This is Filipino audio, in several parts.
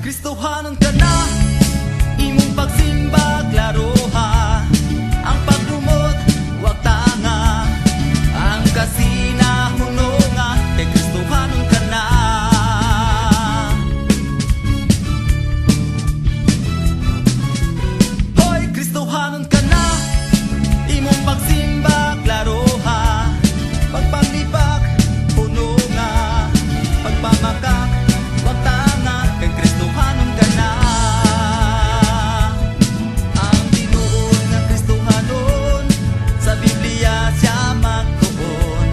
Kristohanon ka na, imong pagsimba klaro ha. Ang paglumot wag tanga, ang kasinahunonga kay Kristohanon ka na. Hoy, Kristohanon ka na, imong pagsimba klaro ha. Pagpanglibak hunonga, pagpamakak wag tanga kay Kristohanon ka na. Ang tinuod nga Kristohanon sa Biblia siya magtuon.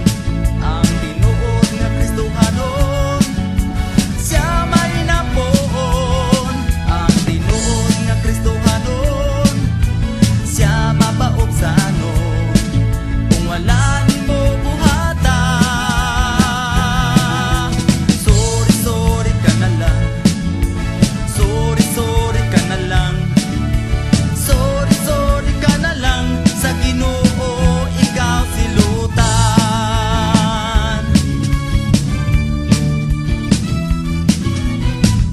Ang tinuod nga Kristohanon siya may napoon. Ang tinuod nga Kristohanon siya mapaubsanon. Kung wala nimo buhata, sorry sorry ka na lang. Sorry sorry ka na lang. Sorry sorry ka na lang. Sa Ginoo ikaw silutan.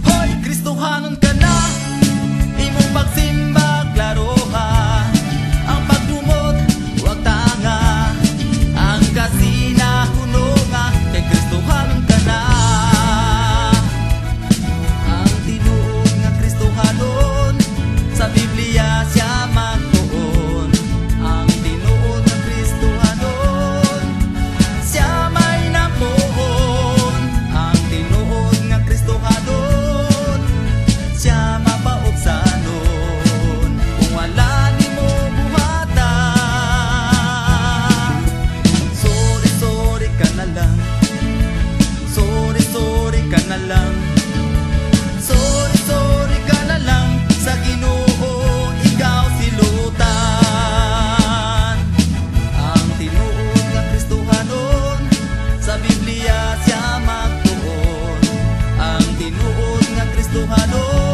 Hoy, Kristohanon ka na, imong pagsimba klaro ha. Ang pagdumot wag tanga, ang kasinahunonga kay Kristohanon ka na. Ang tinuod nga Kristohanon sa Biblia siya magtuon. Ang tinuod nga Kristohanon siya may napoon. Ang tinuod nga Kristohanon siya mapaubsanon. Kung wala nimo buhata, sorry sorry ka na lang. Sorry sorry ka na lang. Sorry sorry ka na lang. Sa Ginoo ikaw silutan. Ang tinuod nga Kristohanon sa Biblia siya magtuon. Ang tinuod nga Kristohanon